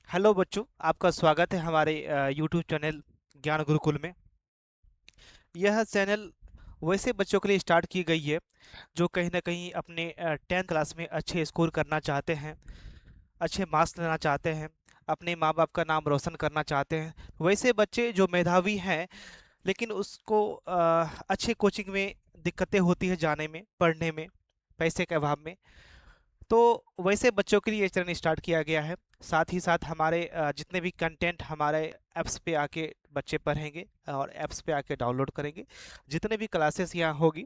Hello बच्चों, आपका स्वागत है हमारे यूट्यूब चैनल ज्ञान गुरुकुल में। यह चैनल वैसे बच्चों के लिए स्टार्ट की गई है जो कहीं ना कहीं अपने 10th क्लास में अच्छे स्कोर करना चाहते हैं, अच्छे मार्क्स लेना चाहते हैं, अपने माँ बाप का नाम रोशन करना चाहते हैं। वैसे बच्चे जो मेधावी हैं लेकिन उसको अच्छे कोचिंग में दिक्कतें होती है जाने में, पढ़ने में, पैसे के अभाव में। तो वैसे बच्चों के लिए ये चैनल स्टार्ट किया गया है। साथ ही साथ हमारे जितने भी कंटेंट हमारे ऐप्स पे आके बच्चे पढ़ेंगे और ऐप्स पे आके डाउनलोड करेंगे। जितने भी क्लासेस यहाँ होगी,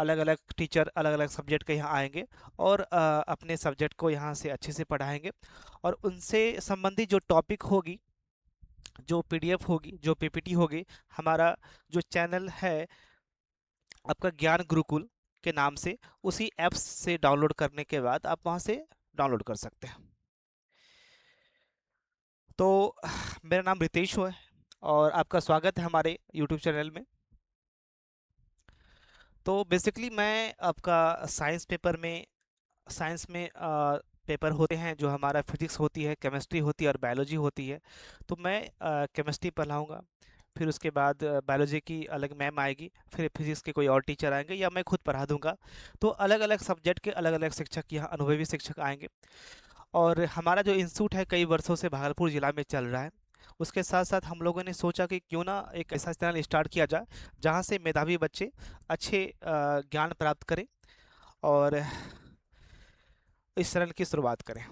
अलग अलग टीचर अलग अलग सब्जेक्ट के यहाँ आएंगे और अपने सब्जेक्ट को यहाँ से अच्छे से पढ़ाएंगे। और उनसे संबंधित जो टॉपिक होगी, जो पीडीएफ होगी, जो पीपीटी होगी, हमारा जो चैनल है आपका ज्ञान गुरुकुल के नाम से, उसी ऐप्स से डाउनलोड करने के बाद आप वहाँ से डाउनलोड कर सकते हैं। तो मेरा नाम रितेश है और आपका स्वागत है हमारे यूट्यूब चैनल में। तो बेसिकली मैं आपका साइंस पेपर में, साइंस में पेपर होते हैं जो हमारा फिजिक्स होती है, केमिस्ट्री होती है और बायोलॉजी होती है। तो मैं केमिस्ट्री पढ़ाऊँगा, फिर उसके बाद बायोलॉजी की अलग मैम आएगी, फिर फिजिक्स के कोई और टीचर आएंगे या मैं खुद पढ़ा दूंगा। तो अलग अलग सब्जेक्ट के अलग अलग शिक्षक यहाँ अनुभवी शिक्षक आएंगे। और हमारा जो इंस्टीट्यूट है कई वर्षों से भागलपुर ज़िला में चल रहा है। उसके साथ साथ हम लोगों ने सोचा कि क्यों ना एक ऐसा चैनल स्टार्ट किया जाए जहाँ से मेधावी बच्चे अच्छे ज्ञान प्राप्त करें और इस चैनल की शुरुआत करें।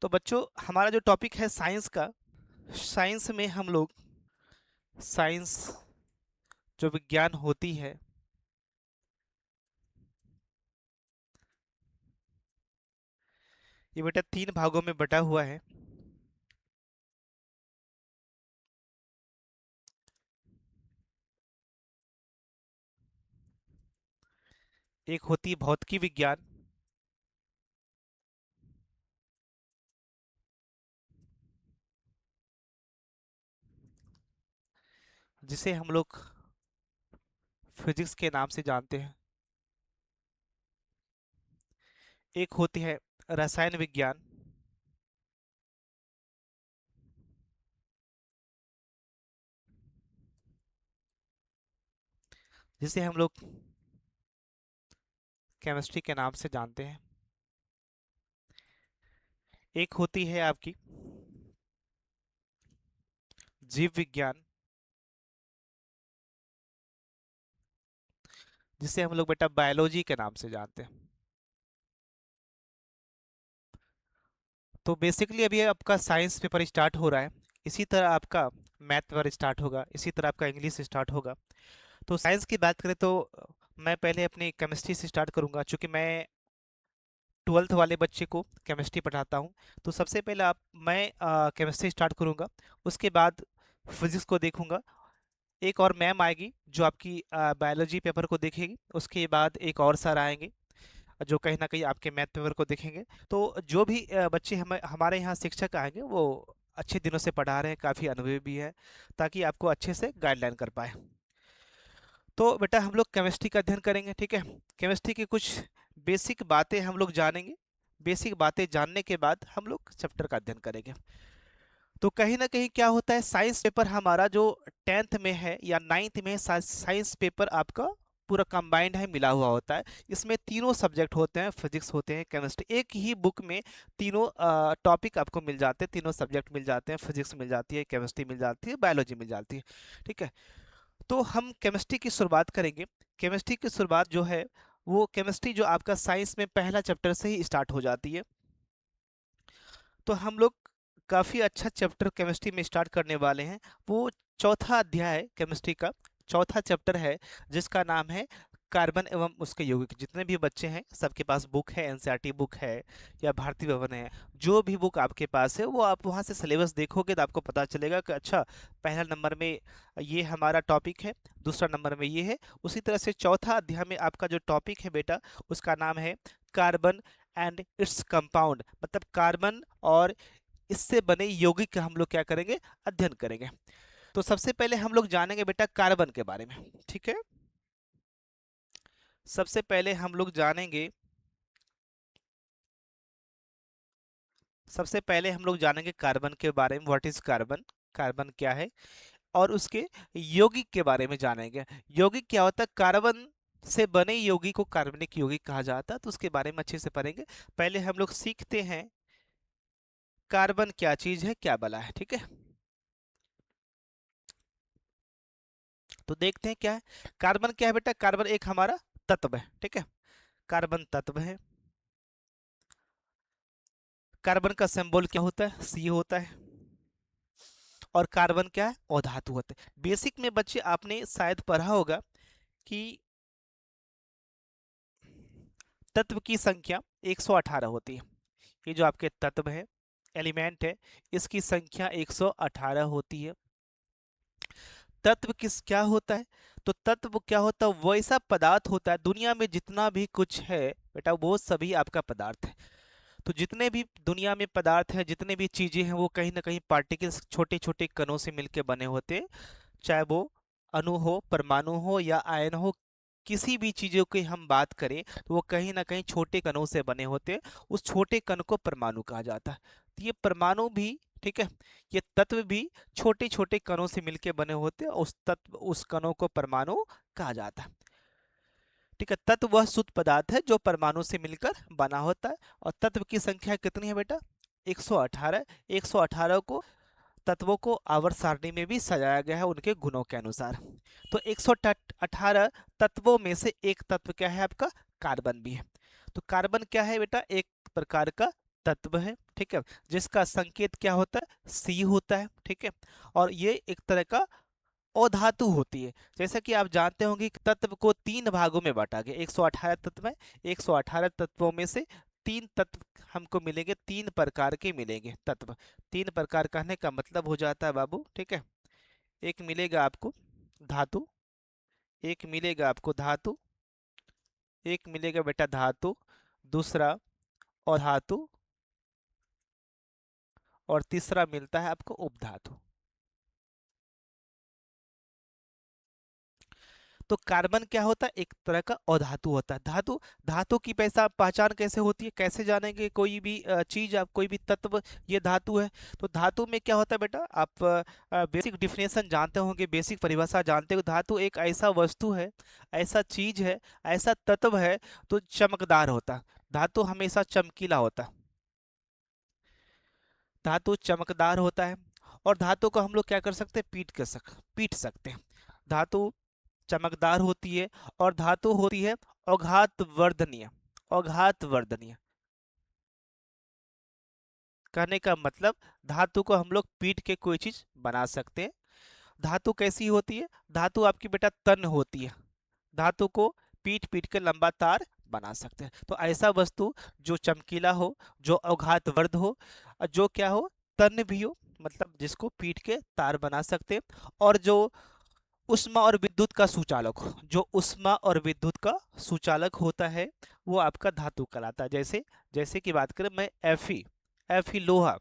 तो बच्चों, हमारा जो टॉपिक है साइंस का, साइंस में हम लोग साइंस जो विज्ञान होती है, ये बेटा 3 भागों में बटा हुआ है। एक होती है भौतिकी विज्ञान, जिसे हम लोग फिजिक्स के नाम से जानते हैं। एक होती है रसायन विज्ञान, जिसे हम लोग केमिस्ट्री के नाम से जानते हैं। एक होती है आपकी जीव विज्ञान, जिसे हम लोग बेटा बायोलॉजी के नाम से जानते हैं। तो बेसिकली अभी आपका साइंस पेपर स्टार्ट हो रहा है, इसी तरह आपका मैथ पेपर स्टार्ट होगा, इसी तरह आपका इंग्लिश स्टार्ट होगा। तो साइंस की बात करें तो मैं पहले अपनी केमिस्ट्री से स्टार्ट करूंगा, क्योंकि मैं 12th वाले बच्चे को केमिस्ट्री पढ़ाता हूँ। तो सबसे पहले मैं केमिस्ट्री स्टार्ट करूंगा, उसके बाद फिजिक्स को देखूंगा। एक और मैम आएगी जो आपकी बायोलॉजी पेपर को देखेगी, उसके बाद एक और सर आएंगे जो कहीं ना कहीं आपके मैथ पेपर को देखेंगे। तो जो भी बच्चे हमारे यहाँ शिक्षक आएंगे वो अच्छे दिनों से पढ़ा रहे हैं, काफ़ी अनुभवी भी है, ताकि आपको अच्छे से गाइडलाइन कर पाए। तो बेटा हम लोग केमिस्ट्री का अध्ययन करेंगे, ठीक है। केमिस्ट्री की कुछ बेसिक बातें हम लोग जानेंगे। बेसिक बातें जानने के बाद हम लोग चैप्टर का अध्ययन करेंगे। तो कहीं ना कहीं क्या होता है, साइंस पेपर हमारा जो 10th में है या 9th में, साइंस पेपर आपका पूरा कंबाइंड है, मिला हुआ होता है। इसमें तीनों सब्जेक्ट होते हैं, फिजिक्स होते हैं, केमिस्ट्री, एक ही बुक में तीनों टॉपिक आपको मिल जाते हैं, तीनों सब्जेक्ट मिल जाते हैं। फिजिक्स मिल जाती है, केमिस्ट्री मिल जाती है, बायोलॉजी मिल जाती है, ठीक है। तो हम केमिस्ट्री की शुरुआत करेंगे। केमिस्ट्री की शुरुआत जो है, वो केमिस्ट्री जो आपका साइंस में पहला चैप्टर से ही स्टार्ट हो जाती है। तो हम लोग काफ़ी अच्छा चैप्टर केमिस्ट्री में स्टार्ट करने वाले हैं। वो चौथा अध्याय है केमिस्ट्री का, चौथा चैप्टर है, जिसका नाम है कार्बन एवं उसके यौगिक। जितने भी बच्चे हैं सबके पास बुक है, एनसीईआरटी बुक है या भारतीय भवन है, जो भी बुक आपके पास है वो आप वहाँ से सिलेबस देखोगे तो आपको पता चलेगा कि अच्छा, पहला नंबर में ये हमारा टॉपिक है, दूसरा नंबर में ये है। उसी तरह से चौथा अध्याय में आपका जो टॉपिक है बेटा, उसका नाम है कार्बन एंड इट्स कंपाउंड, मतलब कार्बन और इससे बने यौगिक का हम लोग क्या करेंगे, अध्ययन करेंगे। तो सबसे पहले हम लोग जानेंगे बेटा कार्बन के बारे में, ठीक है। सबसे पहले हम लोग जानेंगे सबसे पहले हम लोग जानेंगे कार्बन के बारे में, व्हाट इज कार्बन, कार्बन क्या है, और उसके यौगिक के बारे में जानेंगे। यौगिक क्या होता है, कार्बन से बने यौगिक को कार्बनिक यौगिक कहा जाता है, तो उसके बारे में अच्छे से पढ़ेंगे। पहले हम लोग सीखते हैं कार्बन क्या चीज है, क्या बला है, ठीक है। तो देखते हैं क्या है कार्बन। क्या है बेटा, कार्बन एक हमारा तत्व है, ठीक है। कार्बन तत्व है। कार्बन का सिंबल क्या होता है, सी होता है। और कार्बन क्या है, अधातु होता है। बेसिक में बच्चे आपने शायद पढ़ा होगा कि तत्व की संख्या 118 होती है। ये जो आपके तत्व है, एलिमेंट है, इसकी संख्या 118 होती है। तत्व किस क्या होता है, तो तत्व क्या होता है, वो ऐसा पदार्थ होता है, दुनिया में जितना भी कुछ है बेटा वो सभी आपका पदार्थ है। तो जितने भी दुनिया में पदार्थ हैं, जितने भी चीजें हैं, वो कहीं ना कहीं पार्टिकल्स, छोटे छोटे कणों से मिलकर बने होते हैं। चाहे वो अणु हो, परमाणु हो या आयन हो, किसी भी चीजों की हम बात करें तो वो कहीं ना कहीं छोटे कणों से बने होते हैं। उस छोटे कण को परमाणु कहा जाता है। तो ये परमाणु भी, ठीक है, ये तत्व भी छोटे छोटे कणों से मिलकर बने होते हैं। उस तत्व, उस कणों को परमाणु कहा जाता है, ठीक है। तत्व वह शुद्ध पदार्थ है जो परमाणु से मिलकर बना होता है। और तत्व की संख्या कितनी है बेटा, 118। 118 को तत्वों को आवर्त सारणी में भी सजाया गया है उनके गुणों के अनुसार। तो 118 तत्वों में से एक तत्व क्या है आपका, कार्बन भी है। तो कार्बन क्या है बेटा, एक प्रकार का तत्व है, ठीक है, जिसका संकेत क्या होता है, सी होता है, ठीक है। और ये एक तरह का अधातु होती है। जैसा कि आप जानते होंगे कि तत्व को तीन भागों में बांटा गया, 118 तत्व है। 118 तत्वों में से तीन तत्व हमको मिलेंगे, तीन प्रकार के मिलेंगे तत्व। तीन प्रकार कहने का मतलब हो जाता है बाबू, ठीक है, एक मिलेगा आपको धातु, एक मिलेगा आपको धातु, एक मिलेगा बेटा धातु, दूसरा अधातु, और तीसरा मिलता है आपको उपधातु। तो कार्बन क्या होता है, एक तरह का अधातु होता है। धातु, धातु की पैसा पहचान कैसे होती है, कैसे जानेंगे कोई भी चीज, आप कोई भी तत्व ये धातु है। तो धातु में क्या होता है बेटा, आप बेसिक डिफिनेशन जानते होंगे, बेसिक परिभाषा जानते हो। धातु एक ऐसा वस्तु है, ऐसा चीज है, ऐसा तत्व है तो चमकदार होता है। धातु हमेशा चमकीला होता है, धातु चमकदार होता है। और धातु को हम लोग क्या कर सकते हैं, पीट सकते हैं। धातु चमकदार होती है। और धातु होती है अघात वर्धनीय। अघात वर्धनीय कहने का मतलब, धातु को हम लोग पीट के कोई चीज बना सकते हैं। धातु कैसी होती है, धातु आपकी बेटा तन होती है। धातु को पीट पीट के लंबा तार बना सकते हैं। तो ऐसा वस्तु जो चमकीला हो, जो अघात वर्ध हो, और जो क्या हो, तन भी हो, मतलब जिसको पीट के तार बना सकते हैं। और जो उष्मा और विद्युत का सुचालक हो, जो उष्मा और विद्युत का सुचालक होता है, वो आपका धातु कहलाता है। जैसे, जैसे की बात करें मैं एफी, एफी लोहा,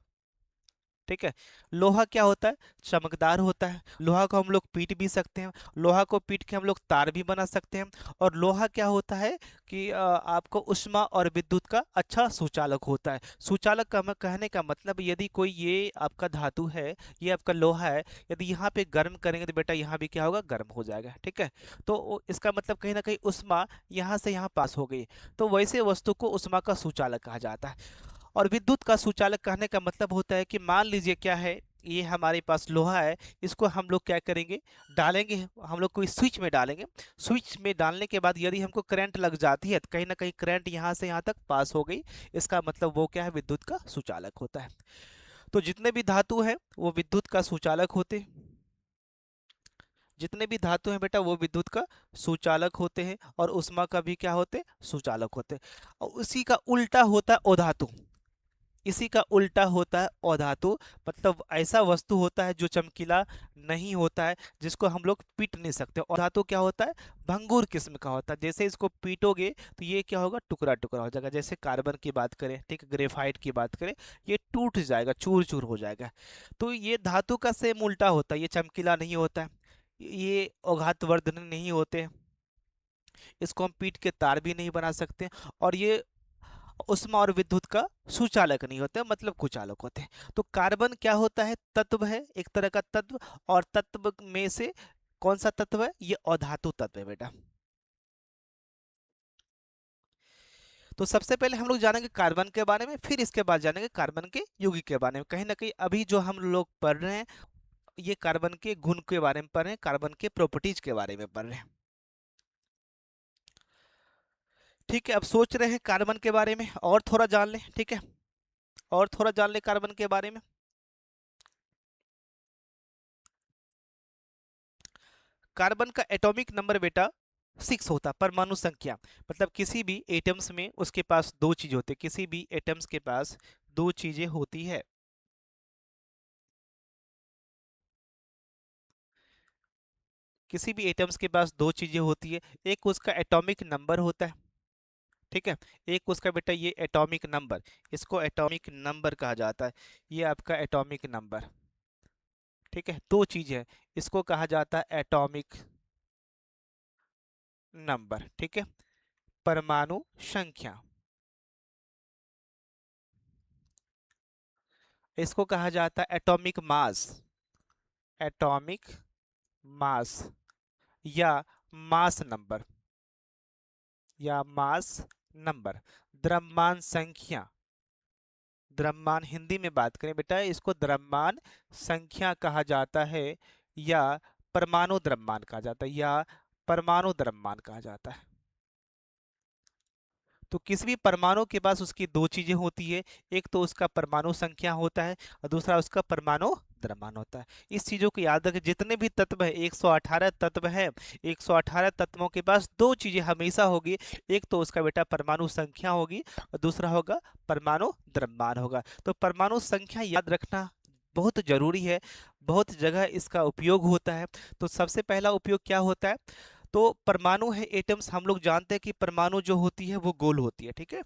ठीक है। लोहा क्या होता है, चमकदार होता है। लोहा को हम लोग पीट भी सकते हैं, लोहा को पीट के हम लोग तार भी बना सकते हैं। और लोहा क्या होता है कि आपको उष्मा और विद्युत का अच्छा सुचालक होता है। सुचालक का कहने का मतलब, यदि कोई ये आपका धातु है, ये आपका लोहा है, यदि यहाँ पे गर्म करेंगे तो बेटा यहाँ भी क्या होगा, गर्म हो जाएगा, ठीक है। तो इसका मतलब कहीं ना कहीं उष्मा यहाँ से यहाँ पास हो गई। तो वैसे वस्तु को उष्मा का सुचालक कहा जाता है। और विद्युत का सुचालक कहने का मतलब होता है कि मान लीजिए क्या है, ये हमारे पास लोहा है, इसको हम लोग क्या करेंगे, डालेंगे, हम लोग कोई स्विच में डालेंगे। स्विच में डालने के बाद यदि हमको करंट लग जाती है, तो कहीं ना कहीं करंट यहाँ से यहाँ तक पास हो गई, इसका मतलब वो क्या है, विद्युत का सुचालक होता है। तो जितने भी धातु हैं वो विद्युत का सुचालक होते हैं। जितने भी धातु हैं बेटा वो विद्युत का सुचालक होते हैं। और उष्मा का भी क्या होते हैं, सुचालक होते हैं। और उसी का उल्टा होता है अधातु। इसी का उल्टा होता है अधातु। मतलब ऐसा वस्तु होता है जो चमकीला नहीं होता है, जिसको हम लोग पीट नहीं सकते। अधातु क्या होता है, भंगुर किस्म का होता है। जैसे इसको पीटोगे तो ये क्या होगा, टुकड़ा टुकड़ा हो जाएगा। जैसे कार्बन की बात करें, ठीक, ग्रेफाइट की बात करें, ये टूट जाएगा, चूर चूर हो जाएगा। तो ये धातु का सेम उल्टा होता है, ये चमकीला नहीं होता है, ये अघातवर्धन नहीं होते हैं, इसको हम पीट के तार भी नहीं बना सकते। और ये उष्मा और विद्युत का सुचालक नहीं होते, मतलब कुचालक होते हैं। तो कार्बन क्या होता है? तत्व है, एक तरह का तत्व। और तत्व में से कौन सा तत्व है? ये अधातु तत्व है बेटा। तो सबसे पहले हम लोग जानेंगे कार्बन के बारे में, फिर इसके बाद जानेंगे कार्बन के यौगिक के बारे में। कहीं ना कहीं अभी जो हम लोग पढ़ रहे हैं ये कार्बन के गुण के बारे में पढ़ रहे हैं, कार्बन के प्रॉपर्टीज के बारे में पढ़ रहे हैं। ठीक है, अब सोच रहे हैं कार्बन के बारे में और थोड़ा जान लें, ठीक है, और थोड़ा जान लें कार्बन के बारे में। कार्बन का एटॉमिक नंबर बेटा 6 होता है, परमाणु संख्या। मतलब किसी भी एटम्स में उसके पास दो चीज होती है, किसी भी एटम्स के पास दो चीजें होती है। किसी भी एटम्स के पास दो चीजें होती है, एक उसका एटॉमिक नंबर होता है, ठीक है, एक उसका बेटा ये एटॉमिक नंबर, इसको एटॉमिक नंबर कहा जाता है, ये आपका एटॉमिक नंबर। ठीक है, दो चीज है, इसको कहा जाता है एटॉमिक नंबर। ठीक है, परमाणु संख्या, इसको कहा जाता है एटॉमिक मास, एटॉमिक मास, या मास नंबर, या मास नंबर। द्रव्यमान संख्या, द्रव्यमान हिंदी में बात करें बेटा इसको द्रव्यमान संख्या कहा जाता है, या परमाणु द्रव्यमान कहा जाता है, या परमाणु द्रव्यमान कहा जाता है। तो किसी भी परमाणु के पास उसकी दो चीजें होती है, एक तो उसका परमाणु संख्या होता है और दूसरा उसका परमाणु द्रव्यमान होता है। इस चीजों को याद रखें, जितने भी तत्व है 118 तत्व है, 118 तत्वों के पास दो चीजें हमेशा होगी, एक तो उसका बेटा परमाणु संख्या होगी और दूसरा होगा परमाणु द्रव्यमान होगा। तो परमाणु संख्या याद रखना बहुत जरूरी है, बहुत जगह इसका उपयोग होता है। तो सबसे पहला उपयोग क्या होता है? तो परमाणु है, एटम्स, हम लोग जानते हैं कि परमाणु जो होती है वो गोल होती है, ठीक है।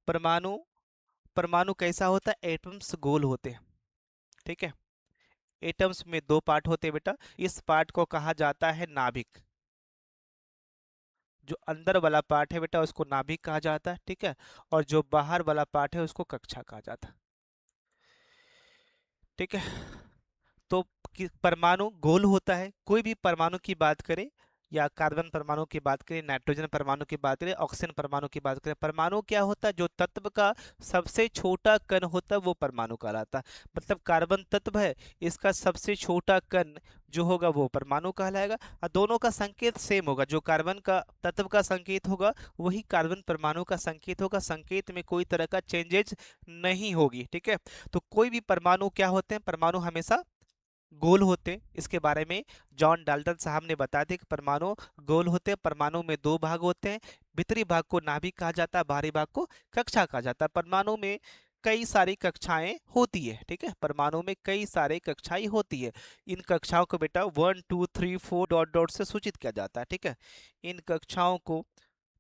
परमाणु, परमाणु कैसा होता है? एटम्स गोल होते हैं, ठीक है। एटम्स में दो पार्ट होते हैं बेटा, इस पार्ट को कहा जाता है नाभिक। जो अंदर वाला पार्ट है बेटा उसको नाभिक कहा जाता है, ठीक है, और जो बाहर वाला पार्ट है उसको कक्षा कहा जाता है, ठीक है। तो परमाणु गोल होता है, कोई भी परमाणु की बात करें, या कार्बन परमाणु की बात करें, नाइट्रोजन परमाणु की बात करें, ऑक्सीजन परमाणु की बात करें, परमाणु क्या होता है? जो तत्व का सबसे छोटा कण होता है वो परमाणु कहलाता है। मतलब कार्बन तत्व है, इसका सबसे छोटा कण जो होगा वो परमाणु कहलाएगा। और दोनों का संकेत सेम होगा, जो कार्बन का तत्व का संकेत होगा वही कार्बन परमाणु का संकेत होगा, संकेत में कोई तरह का चेंजेज नहीं होगी, ठीक है। तो कोई भी परमाणु क्या होते हैं? परमाणु हमेशा गोल होते हैं। इसके बारे में जॉन डाल्टन साहब ने बताया था कि परमाणु गोल होते हैं, परमाणु में दो भाग होते हैं, भीतरी भाग को नाभिक कहा जाता है, बाहरी भाग को कक्षा कहा जाता है। परमाणु में कई सारी कक्षाएं होती है, ठीक है, परमाणु में कई सारे कक्षाएं होती है। इन कक्षाओं को बेटा 1 2 3 4 डॉट डॉट से सूचित किया जाता है, ठीक है। इन कक्षाओं को,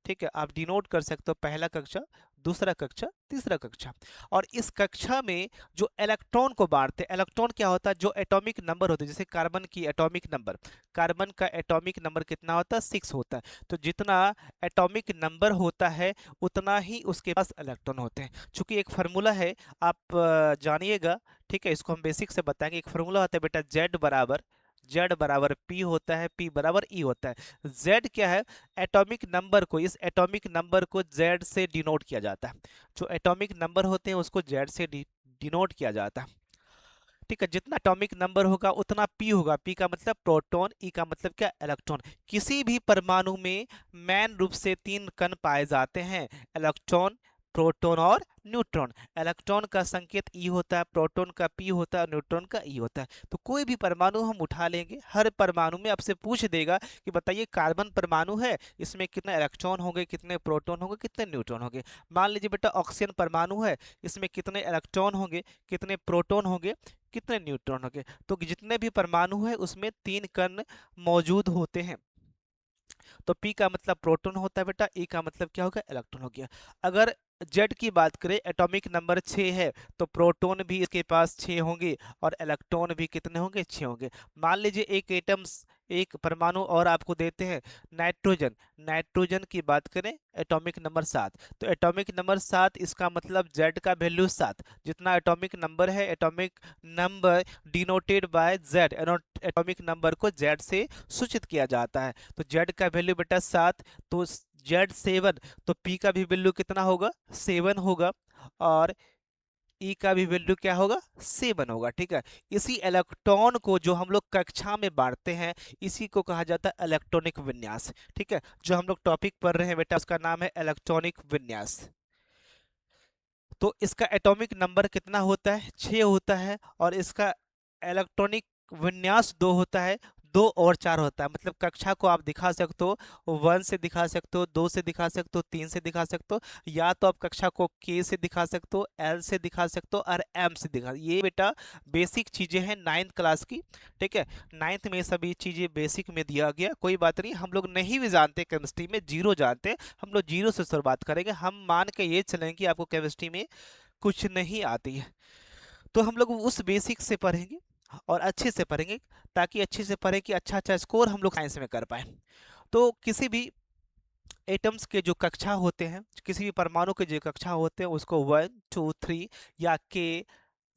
ठीक है, आप डिनोट कर सकते हो, पहला कक्षा, दूसरा कक्षा, तीसरा कक्षा। और इस कक्षा में जो इलेक्ट्रॉन को बांटते हैं, इलेक्ट्रॉन क्या होता है? जो एटॉमिक नंबर होते हैं, जैसे कार्बन की एटॉमिक नंबर, कार्बन का एटॉमिक नंबर कितना होता है? 6 होता है। तो जितना एटॉमिक नंबर होता है उतना ही उसके पास इलेक्ट्रॉन होते हैं। चूंकि एक फार्मूला है, आप जानिएगा, ठीक है, इसको हम बेसिक से बताएंगे। एक फार्मूला होता है बेटा, जेड बराबर पी होता है, पी बराबर ई होता है। जेड क्या है? एटॉमिक नंबर को, इस एटॉमिक नंबर को जेड से डिनोट किया जाता है। जो एटॉमिक नंबर होते हैं उसको जेड से डिनोट किया जाता है, ठीक है। जितना एटॉमिक नंबर होगा उतना पी होगा, पी का मतलब प्रोटॉन, ई का मतलब क्या? इलेक्ट्रॉन। किसी भी परमाणु में मैन रूप से तीन कण पाए जाते हैं, इलेक्ट्रॉन, प्रोटॉन और न्यूट्रॉन। इलेक्ट्रॉन का संकेत ई होता है, प्रोटॉन का पी होता है और न्यूट्रॉन का ई होता है। तो कोई भी परमाणु हम उठा लेंगे, हर परमाणु में आपसे पूछ देगा कि बताइए कार्बन परमाणु है, इसमें कितने इलेक्ट्रॉन होंगे, कितने प्रोटॉन होंगे, कितने न्यूट्रॉन होंगे। मान लीजिए बेटा ऑक्सीजन परमाणु है, इसमें कितने इलेक्ट्रॉन होंगे, कितने प्रोटॉन होंगे, कितने न्यूट्रॉन होंगे। तो जितने भी परमाणु है उसमें तीन कण मौजूद होते हैं। तो पी का मतलब प्रोटॉन होता है बेटा, ई का मतलब क्या होगा? इलेक्ट्रॉन हो गया। अगर जेड की बात करें, एटॉमिक नंबर 6 है, तो प्रोटॉन भी इसके पास 6 होंगे और इलेक्ट्रॉन भी कितने होंगे? 6 होंगे। मान लीजिए एक एटम्स, एक परमाणु और आपको देते हैं नाइट्रोजन। नाइट्रोजन की बात करें एटॉमिक नंबर 7, तो एटॉमिक नंबर 7 इसका मतलब जेड का वैल्यू 7। जितना एटॉमिक नंबर है, atomic number denoted by Z, atomic number को जेड से सूचित किया जाता है। तो जेड का वैल्यू बेटा 7, तो जेड 7, तो पी का भी वैल्यू कितना होगा, 7 होगा, और ई का भी वैल्यू क्या होगा, 7 होगा। ठीक है, इसी इलेक्ट्रॉन को जो हम लोग कक्षा में बांटते हैं, इसी को कहा जाता है इलेक्ट्रॉनिक विन्यास। ठीक है, जो हम लोग टॉपिक पढ़ रहे हैं बेटा उसका नाम है इलेक्ट्रॉनिक विन्यास। तो इसका एटॉमिक नंबर कितना होता है, 6 होता है, और इसका इलेक्ट्रॉनिक विन्यास 2 होता है, 2 और 4 होता है। मतलब कक्षा को आप दिखा सकते हो 1 से दिखा सकते हो, 2 से दिखा सकते हो, 3 से दिखा सकते हो, या तो आप कक्षा को के से दिखा सकते हो, एल से दिखा सकते हो, और एम से दिखा। ये बेटा बेसिक चीजें हैं 9th क्लास की। ठीक है, 9th में सभी चीजें बेसिक में दिया गया, कोई बात नहीं। हम लोग नहीं भी जानते केमिस्ट्री में, जीरो जानते हैं, हम लोग जीरो से शुरुआत करेंगे। हम मान के ये चलेंगे कि आपको केमिस्ट्री में कुछ नहीं आती है, तो हम लोग उस बेसिक से पढ़ेंगे और अच्छे से पढ़ेंगे, ताकि अच्छे से पढ़े कि अच्छा अच्छा स्कोर हम लोग साइंस में कर पाए। तो किसी भी एटम्स के जो कक्षा होते हैं, किसी भी परमाणु के जो कक्षा होते हैं, उसको 1 2 3 या के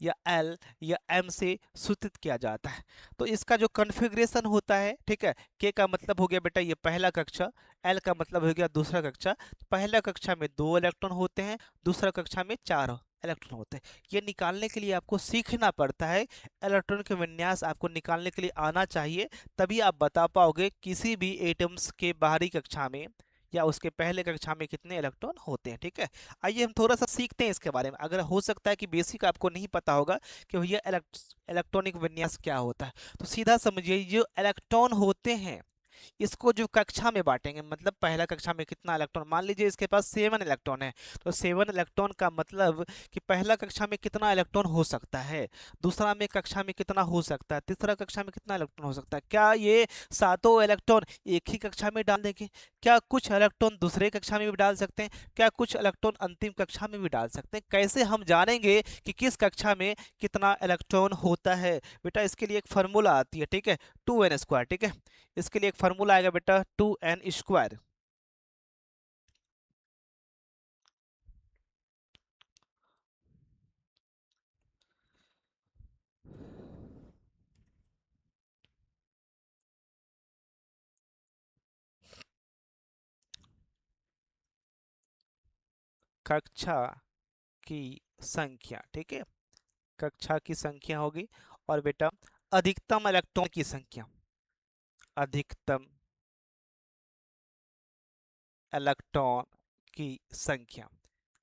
या एल या एम से सूचित किया जाता है। तो इसका जो कॉन्फ़िगरेशन होता है, ठीक है, के का मतलब हो गया बेटा ये पहला कक्षा, एल का मतलब हो गया दूसरा कक्षा। पहला कक्षा में 2 इलेक्ट्रॉन होते हैं, दूसरा कक्षा में 4 इलेक्ट्रॉन होते हैं। ये निकालने के लिए आपको सीखना पड़ता है, इलेक्ट्रॉन के विन्यास आपको निकालने के लिए आना चाहिए, तभी आप बता पाओगे किसी भी एटम्स के बाहरी कक्षा में या उसके पहले कक्षा में कितने इलेक्ट्रॉन होते हैं। ठीक है, आइए हम थोड़ा सा सीखते हैं इसके बारे में। अगर हो सकता है कि बेसिक आपको नहीं पता होगा कि भैया इलेक्ट्रॉनिक विन्यास क्या होता है, तो सीधा समझिए, जो इलेक्ट्रॉन होते हैं इसको जो कक्षा में बांटेंगे, मतलब पहला कक्षा में कितना इलेक्ट्रॉन, मान लीजिए इसके पास 7 इलेक्ट्रॉन है, तो 7 इलेक्ट्रॉन का मतलब कि पहला कक्षा में कितना इलेक्ट्रॉन हो सकता है, दूसरा में कक्षा में कितना हो सकता है, तीसरा कक्षा में कितना इलेक्ट्रॉन हो सकता है। क्या ये सातों इलेक्ट्रॉन एक ही कक्षा में डाल देंगे, क्या कुछ इलेक्ट्रॉन दूसरे कक्षा में भी डाल सकते हैं, क्या कुछ इलेक्ट्रॉन अंतिम कक्षा में भी डाल सकते हैं। कैसे हम जानेंगे कि किस कक्षा में कितना इलेक्ट्रॉन होता है, बेटा इसके लिए एक फार्मूला आती है, ठीक है, 2n²। ठीक है, इसके लिए एक फार्मूला आएगा बेटा 2n²। कक्षा की संख्या, ठीक है, कक्षा की संख्या होगी, और बेटा अधिकतम इलेक्ट्रॉन की संख्या, अधिकतम इलेक्ट्रॉन की संख्या,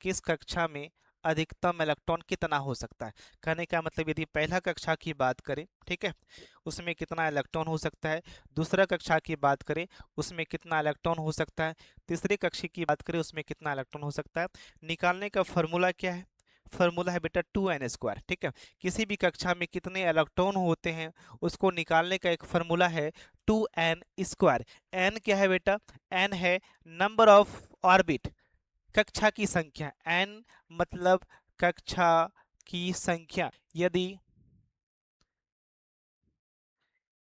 किस कक्षा में अधिकतम इलेक्ट्रॉन कितना हो सकता है। कहने का मतलब यदि पहला कक्षा की बात करें, ठीक है, उसमें कितना इलेक्ट्रॉन हो सकता है, दूसरा कक्षा की बात करें उसमें कितना इलेक्ट्रॉन हो सकता है, तीसरी कक्षा की बात करें उसमें कितना इलेक्ट्रॉन हो सकता है। निकालने का फॉर्मूला क्या है, फॉर्मूला है बेटा 2n²। ठीक है, किसी भी कक्षा में कितने इलेक्ट्रॉन होते हैं उसको निकालने का एक फॉर्मूला है 2n²। n क्या है बेटा, n है नंबर ऑफ ऑर्बिट, कक्षा की संख्या, n मतलब कक्षा की संख्या। यदि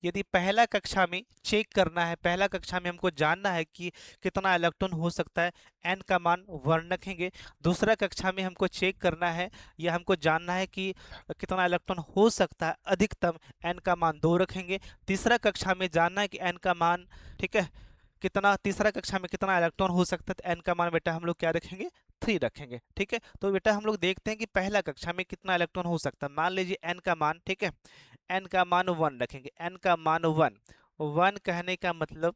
यदि पहला कक्षा में चेक करना है, पहला कक्षा में हमको जानना है कि कितना इलेक्ट्रॉन हो सकता है, n का मान 1 रखेंगे। दूसरा कक्षा में हमको चेक करना है या हमको जानना है कि कितना इलेक्ट्रॉन हो सकता है, अधिकतम n का मान 2 रखेंगे। तीसरा कक्षा में जानना है कि n का मान, ठीक है, कितना, तीसरा कक्षा में कितना इलेक्ट्रॉन हो सकता है, तो n का मान बेटा हम लोग क्या रखेंगे, 3 रखेंगे। ठीक है, तो बेटा हम लोग देखते हैं कि पहला कक्षा में कितना इलेक्ट्रॉन हो सकता है। मान लीजिए n का मान, ठीक है, n का मान 1 रखेंगे, n का मान 1, 1 कहने का मतलब,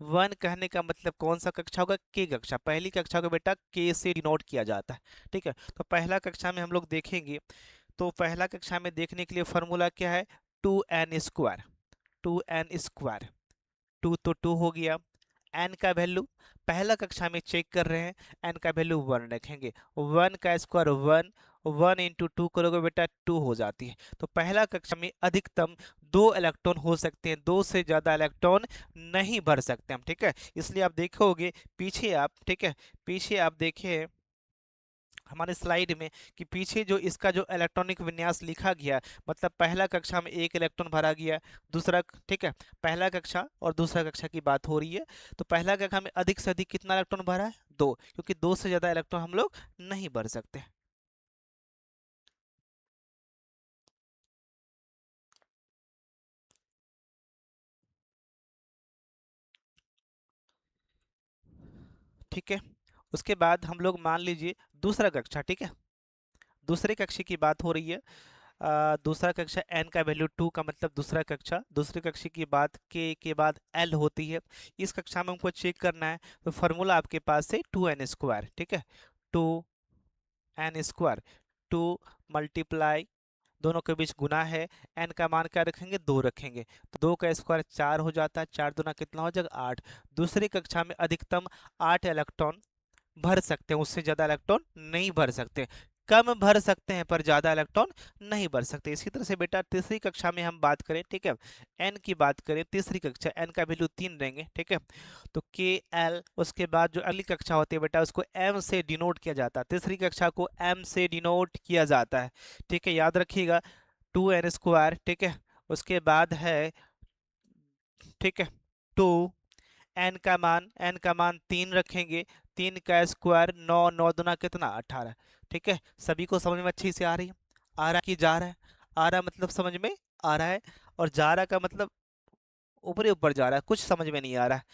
1 कहने का मतलब कौन सा कक्षा होगा, के कक्षा, पहली कक्षा को बेटा के से डिनोट किया जाता है। ठीक है, तो पहला कक्षा में हम लोग देखेंगे, तो पहला कक्षा में देखने के लिए फॉर्मूला क्या है, 2n², 2n², 2 तो 2 हो गया। n का वैल्यू पहला कक्षा में चेक कर रहे हैं, n का वैल्यू 1 रखेंगे, 1 का स्क्वायर 1, 1 इंटू 2 करोगे बेटा 2 हो जाती है। तो पहला कक्षा में अधिकतम 2 इलेक्ट्रॉन हो सकते हैं, 2 से ज़्यादा इलेक्ट्रॉन नहीं भर सकते हम। ठीक है, इसलिए आप देखोगे पीछे आप, ठीक है, पीछे आप देखिए हमारे स्लाइड में कि पीछे जो इसका जो इलेक्ट्रॉनिक विन्यास लिखा गया, मतलब पहला कक्षा में एक इलेक्ट्रॉन भरा गया, दूसरा, ठीक है, पहला कक्षा और दूसरा कक्षा की बात हो रही है। तो पहला कक्षा में अधिक से अधिक कितना इलेक्ट्रॉन भरा है? दो, क्योंकि दो से ज्यादा इलेक्ट्रॉन हम लोग नहीं भर सकते। ठीक है, उसके बाद हम लोग मान लीजिए दूसरा कक्षा, ठीक है, दूसरे कक्षा की बात हो रही है। दूसरा कक्षा n का वैल्यू 2 का मतलब दूसरा कक्षा, दूसरी कक्षा की बात के बाद l होती है। इस कक्षा में हमको चेक करना है, तो फॉर्मूला आपके पास है 2n², ठीक है, 2n², 2 मल्टीप्लाई, दोनों के बीच गुना है, n का मान क्या रखेंगे? 2 रखेंगे, तो 2 का स्क्वायर 4 हो जाता है, 4 दूना कितना हो जाएगा? 8। दूसरी कक्षा में अधिकतम 8 इलेक्ट्रॉन भर सकते हैं, उससे ज्यादा इलेक्ट्रॉन नहीं भर सकते। कम भर सकते हैं पर ज्यादा इलेक्ट्रॉन नहीं भर सकते। इसी तरह से बेटा तीसरी कक्षा में हम बात करें, ठीक है, एन की बात करें, तीसरी कक्षा एन का वैल्यू 3 रहेंगे, ठीक है, तो के एल, उसके बाद जो अगली कक्षा होती है बेटा उसको एम से डिनोट किया जाता है, तीसरी कक्षा को एम से डिनोट किया जाता है, ठीक है, याद रखिएगा, 2n², ठीक है, उसके बाद है, ठीक है, 2, एन का मान 3 रखेंगे, 3 का स्क्वायर 9, 9 दूना कितना? 18, ठीक है, सभी को समझ में अच्छी से आ रही है? आ रहा है कि जा रहा है? आ रहा मतलब समझ में आ रहा है, और जा रहा का मतलब ऊपर ही ऊपर जा रहा है, कुछ समझ में नहीं आ रहा है।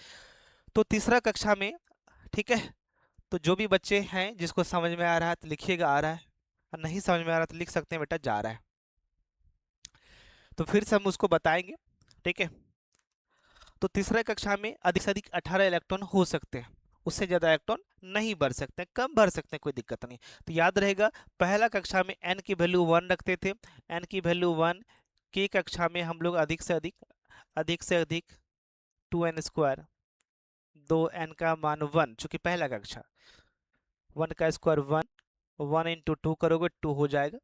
तो तीसरा कक्षा में, ठीक है, तो जो भी बच्चे हैं जिसको समझ में आ रहा है तो लिखिएगा आ रहा है, और नहीं समझ में आ रहा तो लिख सकते हैं बेटा जा रहा है। तो फिर से हम उसको बताएंगे, ठीक है, तो तीसरा कक्षा में अधिक से अधिक 18 इलेक्ट्रॉन हो सकते हैं, उससे ज्यादा इलेक्ट्रॉन नहीं भर सकते, कम भर सकते हैं, कोई दिक्कत नहीं। तो याद रहेगा, पहला कक्षा में n की वैल्यू 1 रखते थे, n की वैल्यू 1, की कक्षा में हम लोग अधिक से अधिक 2n², 2n का मान 1, चूंकि पहला कक्षा, 1 का स्क्वायर 1, 1 इंटू 2 करोगे 2 हो जाएगा।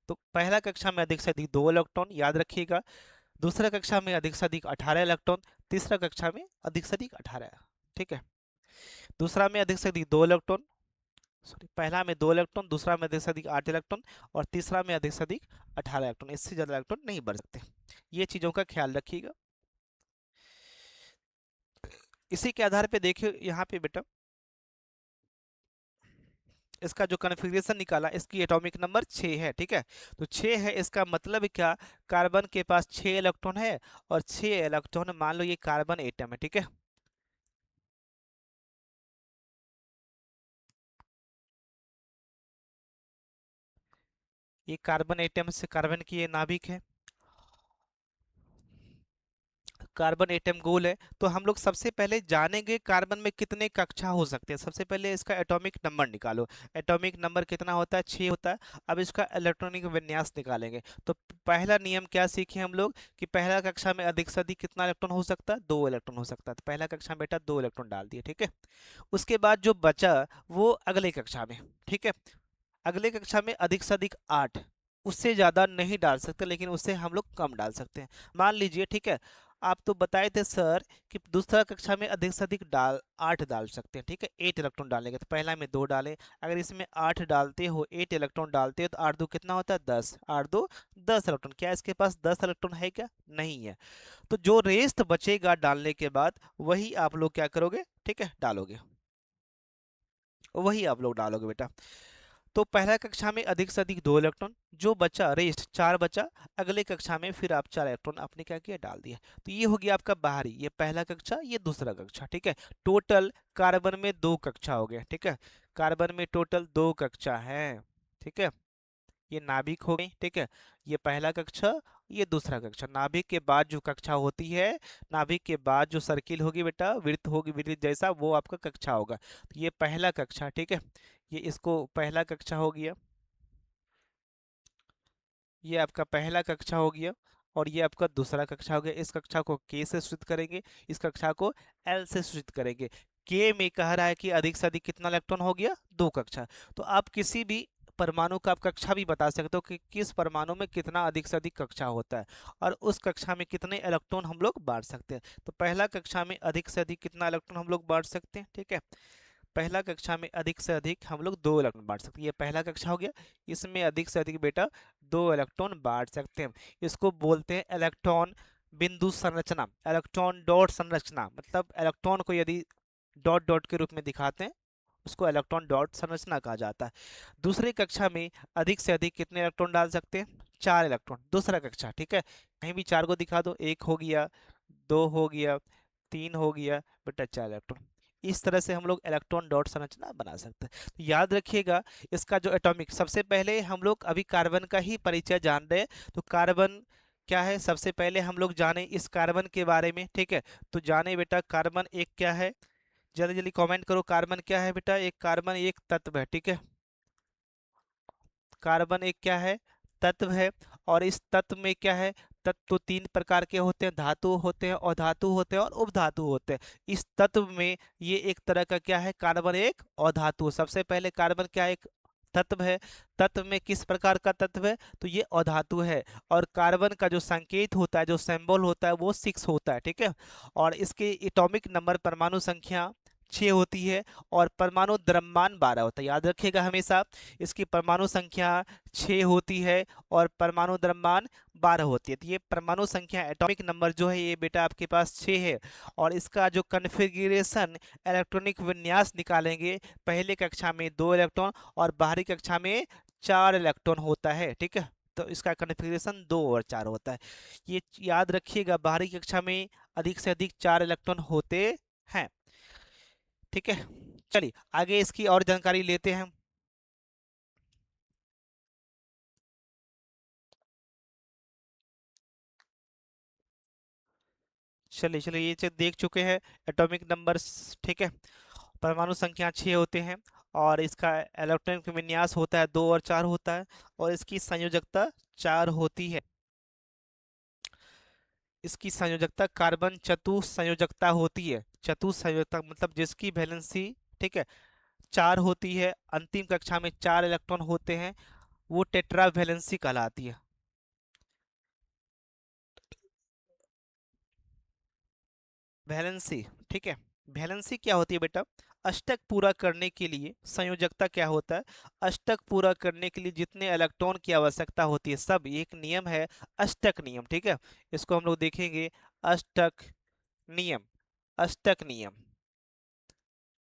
तो पहला कक्षा में अधिक से अधिक 2 इलेक्ट्रॉन, याद रखिएगा, दूसरा कक्षा में अधिक से अधिक 18 इलेक्ट्रॉन, तीसरा कक्षा में अधिक से अधिक 18, ठीक है, दूसरा में अधिक से अधिक 2 इलेक्ट्रॉन, सॉरी, पहला में 2 इलेक्ट्रॉन, दूसरा में अधिक से अधिक 8 इलेक्ट्रॉन, और तीसरा में अधिक से अधिक 18 इलेक्ट्रॉन, इससे ज़्यादा इलेक्ट्रॉन नहीं बढ़ सकते। ये चीज़ों का ख्याल रखिएगा। इसी के आधार पे देखिए यहाँ पे बेटा, इसका जो कन्फिग्रेशन निकाला, इसकी एटॉमिक नंबर 6 है, ठीक है, तो 6 है, इसका मतलब क्या? कार्बन के पास 6 इलेक्ट्रॉन है, और 6 इलेक्ट्रॉन मान लो ये कार्बन एटम है, ठीक है, ये कार्बन एटम से कार्बन की ये नाभिक है, कार्बन एटम गोल है। तो हम लोग सबसे पहले जानेंगे कार्बन में कितने कक्षा हो सकते हैं। सबसे पहले इसका एटॉमिक नंबर निकालो, एटॉमिक नंबर कितना होता है? 6 होता है। अब इसका इलेक्ट्रॉनिक विन्यास निकालेंगे। तो पहला नियम क्या सीखे हम लोग कि पहला कक्षा में अधिक से अधिक कितना इलेक्ट्रॉन हो सकता है? 2 इलेक्ट्रॉन हो सकता है। तो पहला कक्षा में बेटा 2 इलेक्ट्रॉन डाल दिए, ठीक है। उसके बाद जो बचा वो अगले कक्षा में, ठीक है, अगले कक्षा में अधिक से अधिक 8, उससे ज़्यादा नहीं डाल सकते, लेकिन उससे हम लोग कम डाल सकते हैं। मान लीजिए, ठीक है, आप तो बताए थे सर कि दूसरा कक्षा में अधिक से अधिक 8 डाल सकते हैं, ठीक है, 8 इलेक्ट्रॉन डालेंगे। तो पहला में 2 डालें, अगर इसमें 8 डालते हो, 8 इलेक्ट्रॉन डालते हो, तो 8 दो कितना होता है? 10, 8 दो 10 इलेक्ट्रॉन। क्या इसके पास 10 इलेक्ट्रॉन है क्या? नहीं है। तो जो रेस्ट बचेगा डालने के बाद, वही आप लोग क्या करोगे? ठीक है, डालोगे, वही आप लोग डालोगे बेटा। तो पहला कक्षा में अधिक से अधिक 2 इलेक्ट्रॉन, जो बचा रेस्ट 4 बचा, अगले कक्षा में फिर आप 4 इलेक्ट्रॉन आपने क्या किया? डाल दिया। तो ये हो गया आपका बाहरी, ये पहला कक्षा, ये दूसरा कक्षा, ठीक है। टोटल कार्बन में 2 कक्षा हो गया, ठीक है, कार्बन में टोटल 2 कक्षा है, ठीक है, ये नाभिक हो गई, ठीक है, ये पहला कक्षा, ये दूसरा कक्षा। नाभिक के बाद जो कक्षा होती है, नाभिक के बाद जो सर्किल होगी बेटा, वृत्त होगी, वृत्त जैसा, वो आपका कक्षा होगा। तो ये पहला कक्षा, ठीक है, ये इसको पहला कक्षा हो गया, ये आपका पहला कक्षा हो गया, और ये आपका दूसरा कक्षा हो गया। इस कक्षा को के से सूचित करेंगे, इस कक्षा को एल से सूचित करेंगे। के में कह रहा है कि अधिक से अधिक कितना इलेक्ट्रॉन हो गया? 2 कक्षा। तो आप किसी भी परमाणु का आप कक्षा भी बता सकते हो कि किस परमाणु में कितना अधिक से अधिक कक्षा होता है, और उस कक्षा में कितने इलेक्ट्रॉन हम लोग बांट सकते हैं। तो पहला कक्षा में अधिक से अधिक कितना इलेक्ट्रॉन हम लोग बांट सकते हैं, ठीक है, पहला कक्षा में अधिक से अधिक हम लोग 2 इलेक्ट्रॉन बांट सकते हैं। ये पहला कक्षा हो गया, इसमें अधिक से अधिक बेटा 2 इलेक्ट्रॉन बांट सकते हैं। इसको बोलते हैं इलेक्ट्रॉन बिंदु संरचना, इलेक्ट्रॉन डॉट संरचना। मतलब इलेक्ट्रॉन को यदि डॉट डॉट के रूप में दिखाते हैं उसको इलेक्ट्रॉन डॉट संरचना कहा जाता है। दूसरी कक्षा में अधिक से अधिक कितने इलेक्ट्रॉन डाल सकते हैं? 4 इलेक्ट्रॉन। दूसरा कक्षा, ठीक है, कहीं भी 4 को दिखा दो, 1 हो गया, 2 हो गया, 3 हो गया, बेटा 4 इलेक्ट्रॉन। इस तरह से हम लोग इलेक्ट्रॉन डॉट संरचना बना सकते हैं। तो याद रखिएगा इसका जो एटॉमिक, सबसे पहले हम लोग अभी कार्बन का ही परिचय जान रहे हैं। तो कार्बन क्या है, सबसे पहले हम लोग जाने इस कार्बन के बारे में, ठीक है। तो जाने बेटा कार्बन एक क्या है, जल्दी जल्दी कमेंट करो, कार्बन क्या है बेटा? एक कार्बन एक तत्व है, ठीक है। कार्बन एक क्या है? तत्व है। और इस तत्व में क्या है? तत्व तो 3 प्रकार के होते हैं, धातु होते हैं, अधातु होते हैं और उपधातु होते हैं। इस तत्व में ये एक तरह का क्या है? कार्बन एक अधातु। सबसे पहले कार्बन क्या एक तत्व है। तत्व में किस प्रकार का तत्व है? तो ये अधातु है। और कार्बन का जो संकेत होता है, जो सिंबल होता है, वो 6 होता है, ठीक है। और इसके एटॉमिक नंबर, परमाणु संख्या 6 होती है और परमाणु द्रव्यमान 12 होता है। याद रखिएगा हमेशा, इसकी परमाणु संख्या 6 होती है और परमाणु द्रव्यमान 12 होती है। तो ये परमाणु संख्या, एटॉमिक नंबर जो है, ये बेटा आपके पास 6 है। और इसका जो कन्फिग्रेशन, इलेक्ट्रॉनिक विन्यास निकालेंगे, पहले कक्षा में 2 इलेक्ट्रॉन और बाहरी कक्षा में 4 इलेक्ट्रॉन होता है, ठीक है। तो इसका कन्फिग्रेशन 2 और 4 होता है। ये याद रखिएगा, बाहरी कक्षा में अधिक से अधिक 4 इलेक्ट्रॉन होते हैं, ठीक है। चलिए आगे इसकी और जानकारी लेते हैं। चलिए चलिए, ये चीज़ देख चुके हैं, एटॉमिक नंबर्स, ठीक है। परमाणु संख्या 6 होते हैं और इसका इलेक्ट्रॉनिक विन्यास होता है 2 और 4 होता है और इसकी संयोजकता 4 होती है। इसकी संयोजकता कार्बन चतुसंयोजकता होती है। चतुसंयोजकता मतलब जिसकी वैलेंसी, ठीक है, 4 होती है। अंतिम कक्षा में 4 इलेक्ट्रॉन होते हैं, वो टेट्रा वैलेंसी कहलाती है। वैलेंसी, ठीक है। वैलेंसी क्या होती है बेटा? अष्टक पूरा करने के लिए संयोजकता क्या होता है? अष्टक पूरा करने के लिए जितने इलेक्ट्रॉन की आवश्यकता होती है, सब एक नियम है, अष्टक नियम, ठीक है। इसको हम लोग देखेंगे, अष्टक नियम। अष्टक नियम,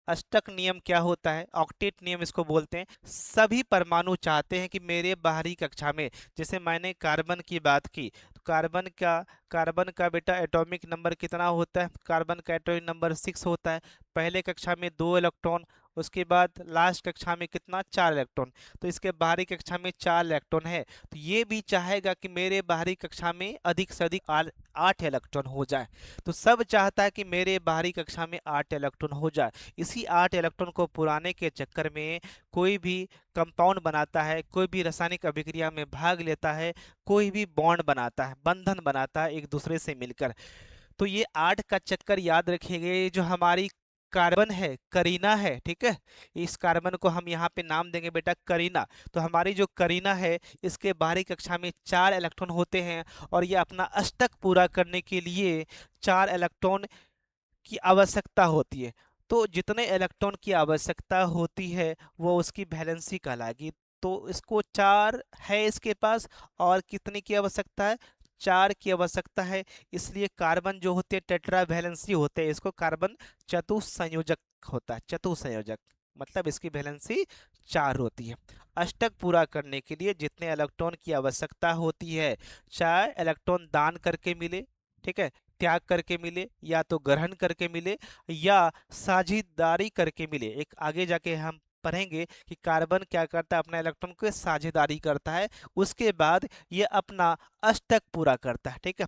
अष्टक नियम क्या होता है? ऑक्टेट नियम इसको बोलते हैं। सभी परमाणु चाहते हैं कि मेरे बाहरी कक्षा में, जैसे मैंने कार्बन की बात की, तो कार्बन का बेटा एटॉमिक नंबर कितना होता है? कार्बन का एटॉमिक नंबर 6 होता है। पहले कक्षा में 2 इलेक्ट्रॉन, उसके बाद लास्ट कक्षा में कितना? 4 इलेक्ट्रॉन। तो इसके बाहरी कक्षा में 4 इलेक्ट्रॉन है। तो ये भी चाहेगा कि मेरे बाहरी कक्षा में अधिक से अधिक 8 इलेक्ट्रॉन हो जाए। तो सब चाहता है कि मेरे बाहरी कक्षा में 8 इलेक्ट्रॉन हो जाए। इसी 8 इलेक्ट्रॉन को पुराने के चक्कर में कोई भी कंपाउंड बनाता है, कोई भी रासायनिक अभिक्रिया में भाग लेता है, कोई भी बॉन्ड बनाता है, बंधन बनाता है एक दूसरे से मिलकर। तो ये 8 का चक्कर याद रखिएगा, ये जो हमारी कार्बन है, करीना है, ठीक है। इस कार्बन को हम यहाँ पे नाम देंगे बेटा करीना। तो हमारी जो करीना है, इसके बाहरी कक्षा में 4 इलेक्ट्रॉन होते हैं और ये अपना अष्टक पूरा करने के लिए 4 इलेक्ट्रॉन की आवश्यकता होती है। तो जितने इलेक्ट्रॉन की आवश्यकता होती है वो उसकी वैलेंसी कहलाएगी। तो इसको 4 है इसके पास, और कितने की आवश्यकता है? 4 की आवश्यकता है। इसलिए कार्बन जो होते हैं टेट्रा वैलेंसी होते हैं, इसको कार्बन चतुसंयोजक होता है। चतुसंयोजक मतलब इसकी वैलेंसी 4 होती है। अष्टक पूरा करने के लिए जितने इलेक्ट्रॉन की आवश्यकता होती है, चाहे इलेक्ट्रॉन दान करके मिले, ठीक है, त्याग करके मिले, या तो ग्रहण करके मिले, या साझेदारी करके मिले। एक आगे जाके हम पढ़ेंगे कि कार्बन क्या करता है, अपना इलेक्ट्रॉन को साझेदारी करता है, उसके बाद ये अपना अष्टक पूरा करता है, ठीक है।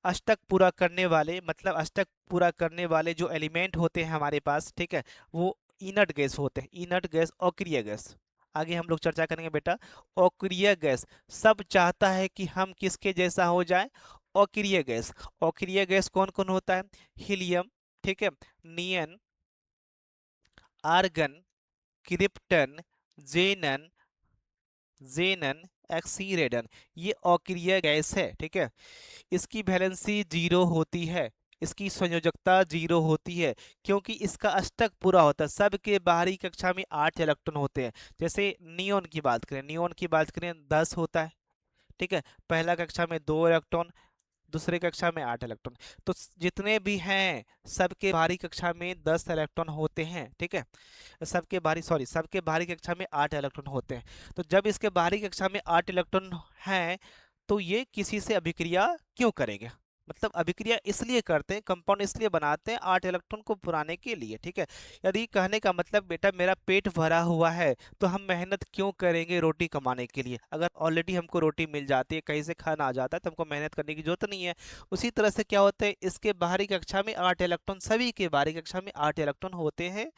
अष्टक पूरा करने वाले, मतलब अष्टक पूरा करने वाले जो एलिमेंट होते हैं हमारे पास, ठीक है, वो इनर्ट गैस होते हैं। इनर्ट गैस, अक्रिय गैस, आगे हम लोग चर्चा करेंगे बेटा। अक्रिय गैस, सब चाहता है कि हम किसके जैसा हो जाए? अक्रिय गैस। अक्रिय गैस कौन कौन होता है? हीलियम, ठीक है, नियन, आर्गन, क्रिप्टन, जेनन, जेनन, एक्सीरेडन, ये अक्रिय गैस है, ठीक है। इसकी वैलेंसी 0 होती है। इसकी संयोजकता 0 होती है, क्योंकि इसका अष्टक पूरा होता है। सबके बाहरी कक्षा में 8 इलेक्ट्रॉन होते हैं। जैसे नियोन की बात करें, 10 होता है, ठीक है। पहला कक्षा में 2 इलेक्ट्रॉन, दूसरे कक्षा में 8 इलेक्ट्रॉन। तो जितने भी हैं सबके बाहरी कक्षा में 10 इलेक्ट्रॉन होते हैं, ठीक है। सबके बाहरी कक्षा में 8 इलेक्ट्रॉन होते हैं। तो जब इसके बाहरी कक्षा में 8 इलेक्ट्रॉन हैं, तो ये किसी से अभिक्रिया क्यों करेंगे? मतलब अभिक्रिया इसलिए करते हैं, कंपाउंड इसलिए बनाते हैं 8 इलेक्ट्रॉन को पुराने के लिए, ठीक है। यदि कहने का मतलब बेटा मेरा पेट भरा हुआ है, तो हम मेहनत क्यों करेंगे रोटी कमाने के लिए? अगर ऑलरेडी हमको रोटी मिल जाती है, कहीं से खाना आ जाता है, तो हमको मेहनत करने की जरूरत नहीं है। उसी तरह से क्या होता है, इसके बाहरी कक्षा में 8 इलेक्ट्रॉन, सभी के बाहरी कक्षा में 8 इलेक्ट्रॉन होते हैं,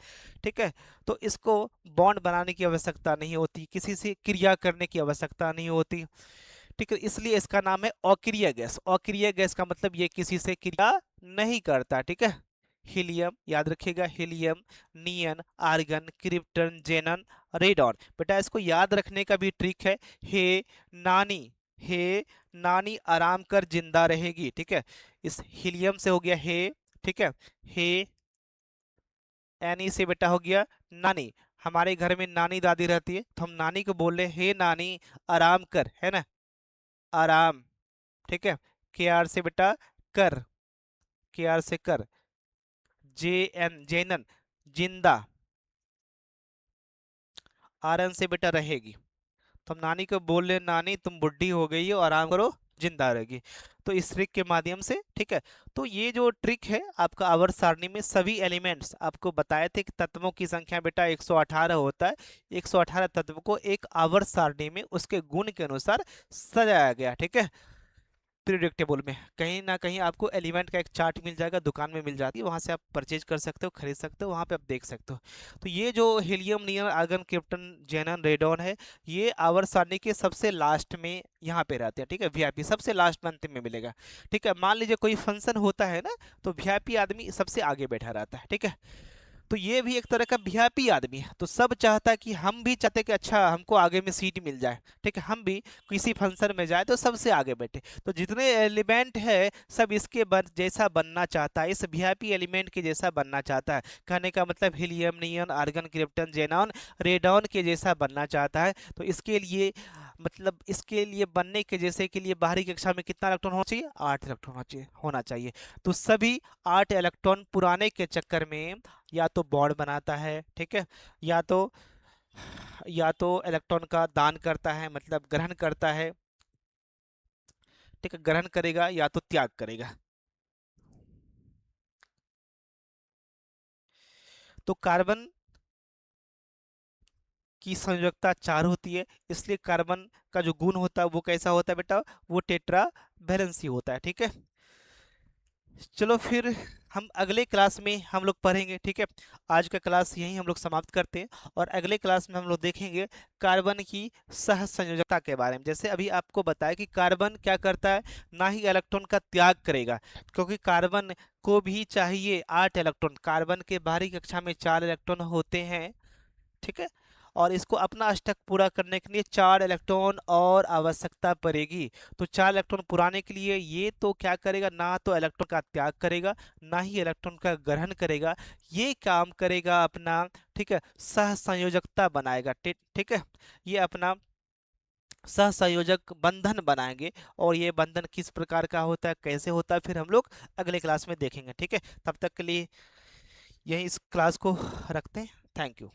ठीक है। तो इसको बॉन्ड बनाने की आवश्यकता नहीं होती, किसी से क्रिया करने की आवश्यकता नहीं होती, ठीक है। इसलिए इसका नाम है अक्रिय गैस। अक्रिय गैस का मतलब ये किसी से क्रिया नहीं करता, ठीक है। हीलियम याद रखिएगा, हीलियम, नियन, आर्गन, क्रिप्टन, जेनन, रेडॉन। बेटा इसको याद रखने का भी ट्रिक है। हे नानी, हे नानी आराम कर जिंदा रहेगी, ठीक है। इस हीलियम से हो गया हे, ठीक है। हे, एनी से बेटा हो गया नानी। हमारे घर में नानी दादी रहती है, तो हम नानी को बोल रहे हे नानी आराम कर, है ना, आराम, ठीक है। के आर से बेटा कर, के आर से कर। जे एन जेनन, जिंदा, आर एन से बेटा रहेगी। तो हम नानी को बोल रहे नानी तुम बुढ़ी हो गई हो, आराम करो, जिंदा रहेगी। तो इस ट्रिक के माध्यम से, ठीक है। तो ये जो ट्रिक है आपका आवर्त सारणी में सभी एलिमेंट्स आपको बताए थे कि तत्वों की संख्या बेटा 118 होता है। 118 तत्व को एक आवर्त सारणी में उसके गुण के अनुसार सजाया गया, ठीक है। पीरियोडिक टेबल में कहीं ना कहीं आपको एलिमेंट का एक चार्ट मिल जाएगा, दुकान में मिल जाती है, वहां से आप परचेज कर सकते हो, खरीद सकते हो, वहां पे आप देख सकते हो। तो ये जो हीलियम, नियन, आर्गन, क्रिप्टन, जेनन, रेडॉन है, ये आवर्त सारणी के सबसे लास्ट में यहाँ पे रहते हैं, ठीक है। वीआईपी सबसे लास्ट में अंतिम में मिलेगा, ठीक है। मान लीजिए कोई फंक्शन होता है ना, तो वीआईपी आदमी सबसे आगे बैठा रहता है, ठीक है। तो ये भी एक तरह का वीआईपी आदमी है, तो सब चाहता है कि हम भी चाहते हैं कि अच्छा हमको आगे में सीट मिल जाए, ठीक है। हम भी किसी फंक्शन में जाए तो सबसे आगे बैठे। तो जितने एलिमेंट है सब इसके जैसा बनना चाहता है, इस वीआईपी एलिमेंट के जैसा बनना चाहता है। कहने का मतलब हीलियम, नियन, आर्गन, क्रिप्टन, जेनॉन, रेडॉन के जैसा बनना चाहता है। तो इसके लिए मतलब इसके लिए बनने के जैसे के लिए बाहरी कक्षा में कितना इलेक्ट्रॉन होना चाहिए? 8 इलेक्ट्रॉन होना चाहिए। तो सभी 8 इलेक्ट्रॉन पुराने के चक्कर में या तो बॉन्ड बनाता है, ठीक है, या तो इलेक्ट्रॉन का दान करता है, मतलब ग्रहण करता है, ठीक है, ग्रहण करेगा या तो त्याग करेगा। तो कार्बन की संयोजकता 4 होती है, इसलिए कार्बन का जो गुण होता है वो कैसा होता है बेटा? वो टेट्रा वैलेंसी होता है, ठीक है। चलो फिर हम अगले क्लास में हम लोग पढ़ेंगे, ठीक है। आज का क्लास यहीं हम लोग समाप्त करते हैं, और अगले क्लास में हम लोग देखेंगे कार्बन की सह संयोजकता के बारे में। जैसे अभी आपको बताया कि कार्बन क्या करता है, ना ही इलेक्ट्रॉन का त्याग करेगा, क्योंकि कार्बन को भी चाहिए 8 इलेक्ट्रॉन। कार्बन के बाहरी कक्षा में 4 इलेक्ट्रॉन होते हैं, ठीक है। और इसको अपना अष्टक पूरा करने के लिए 4 इलेक्ट्रॉन और आवश्यकता पड़ेगी। तो 4 इलेक्ट्रॉन पुराने के लिए ये तो क्या करेगा, ना तो इलेक्ट्रॉन का त्याग करेगा, ना ही इलेक्ट्रॉन का ग्रहण करेगा। ये काम करेगा अपना, ठीक है, सह संयोजकता बनाएगा, ठीक है। ये अपना सह संयोजक बंधन बनाएंगे, और ये बंधन किस प्रकार का होता है, कैसे होता है, फिर हम लोग अगले क्लास में देखेंगे, ठीक है। तब तक के लिए यही इस क्लास को रखते हैं। Thank you.